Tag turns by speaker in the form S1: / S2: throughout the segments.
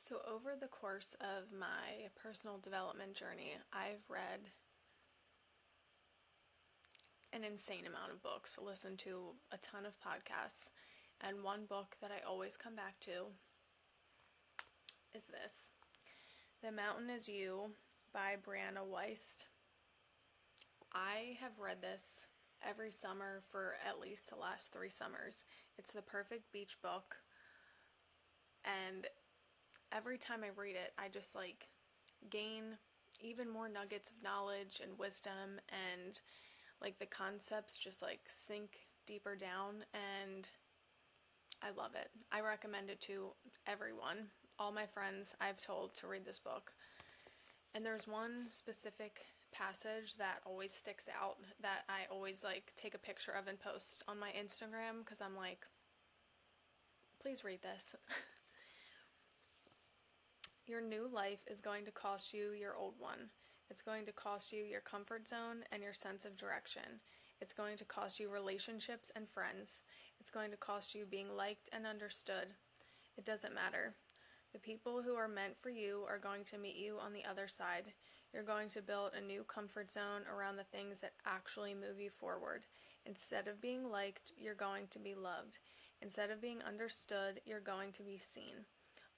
S1: So, over the course of my personal development journey, I've read an insane amount of books, listened to a ton of podcasts, and one book that I always come back to is this The Mountain Is You by Brianna Wiest. I have read this every summer for at least the last 3 summers. It's the perfect beach book, and every time I read it, I just gain even more nuggets of knowledge and wisdom, and the concepts just sink deeper down, and I love it. I recommend it to everyone. All my friends I've told to read this book. And there's one specific passage that always sticks out that I always take a picture of and post on my Instagram because I'm like, please read this. Your new life is going to cost you your old one. It's going to cost you your comfort zone and your sense of direction. It's going to cost you relationships and friends. It's going to cost you being liked and understood. It doesn't matter. The people who are meant for you are going to meet you on the other side. You're going to build a new comfort zone around the things that actually move you forward. Instead of being liked, you're going to be loved. Instead of being understood, you're going to be seen.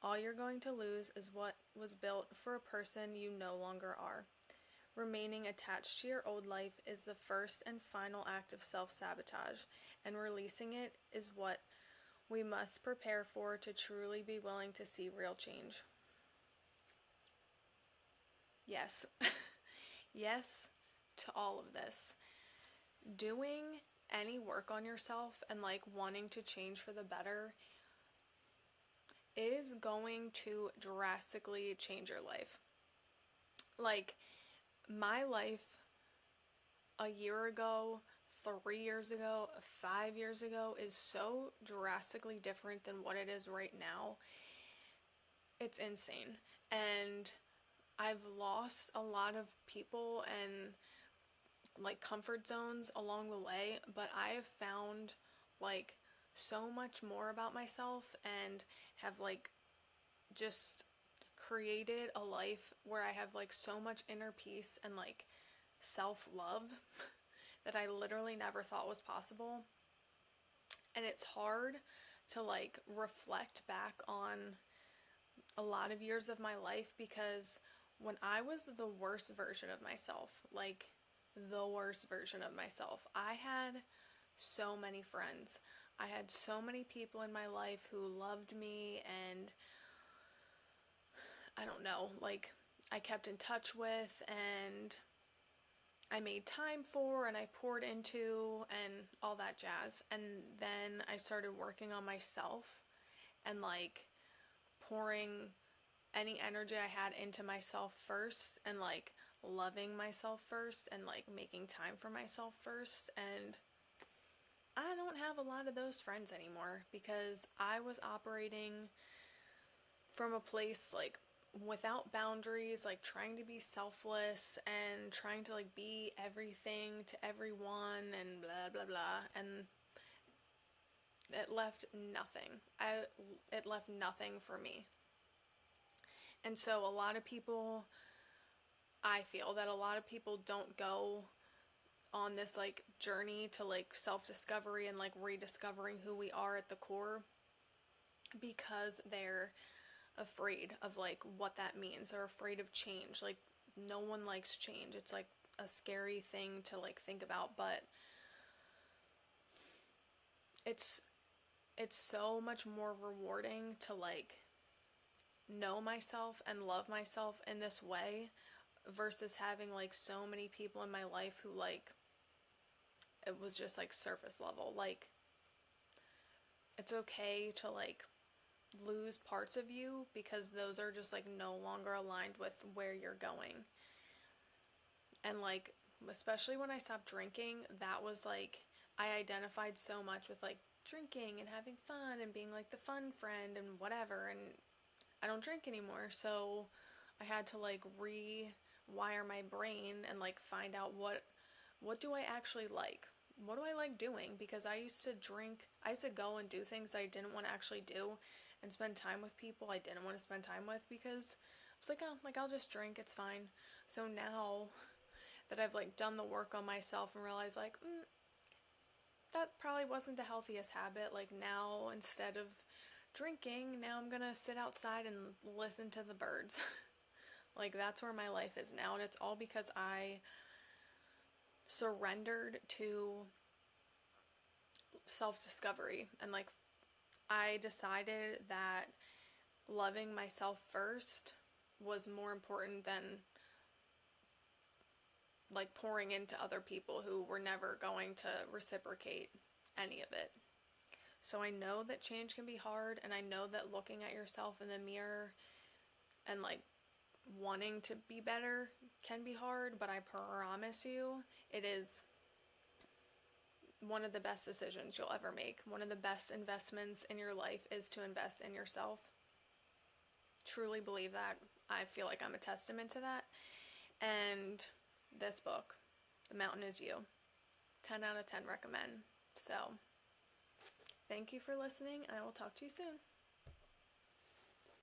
S1: All you're going to lose is what was built for a person you no longer are. Remaining attached to your old life is the first and final act of self-sabotage, and releasing it is what we must prepare for to truly be willing to see real change. Yes. Yes to all of this. Doing any work on yourself and wanting to change for the better is going to drastically change your life. My life a year ago, 3 years ago, 5 years ago is so drastically different than what it is right now. It's insane. And I've lost a lot of people and comfort zones along the way, but I have found so much more about myself and have just created a life where I have so much inner peace and self-love that I literally never thought was possible. And it's hard to reflect back on a lot of years of my life because when I was the worst version of myself, the worst version of myself, I had so many friends. I had so many people in my life who loved me, and I don't know, I kept in touch with, and I made time for, and I poured into, and all that jazz. And then I started working on myself and pouring any energy I had into myself first, and loving myself first, and making time for myself first. And I don't have a lot of those friends anymore because I was operating from a place without boundaries, trying to be selfless and trying to be everything to everyone and blah blah blah, and it left nothing. It left nothing for me. And so I feel that a lot of people don't go on this journey to self-discovery and rediscovering who we are at the core because they're afraid of what that means. They're afraid of change. No one likes change. It's a scary thing to think about, but it's so much more rewarding to know myself and love myself in this way versus having so many people in my life who it was just surface level. It's okay to lose parts of you because those are just no longer aligned with where you're going. And especially when I stopped drinking, that was I identified so much with drinking and having fun and being the fun friend and whatever, and I don't drink anymore. So I had to rewire my brain and find out what do I actually like? What do I like doing? Because I used to go and do things I didn't want to actually do, and spend time with people I didn't want to spend time with because I was like, oh, like I'll just drink, it's fine. So now that I've like done the work on myself and realized like, that probably wasn't the healthiest habit. Like now, instead of drinking, now I'm gonna sit outside and listen to the birds. Like that's where my life is now, and it's all because I surrendered to self-discovery, and like I decided that loving myself first was more important than like pouring into other people who were never going to reciprocate any of it. So I know that change can be hard, and I know that looking at yourself in the mirror and like wanting to be better can be hard, but I promise you it is one of the best decisions you'll ever make. One of the best investments in your life is to invest in yourself. Truly believe that. I feel like I'm a testament to that. And this book, The Mountain Is You, 10 out of 10 recommend. So, thank you for listening, and I will talk to you soon.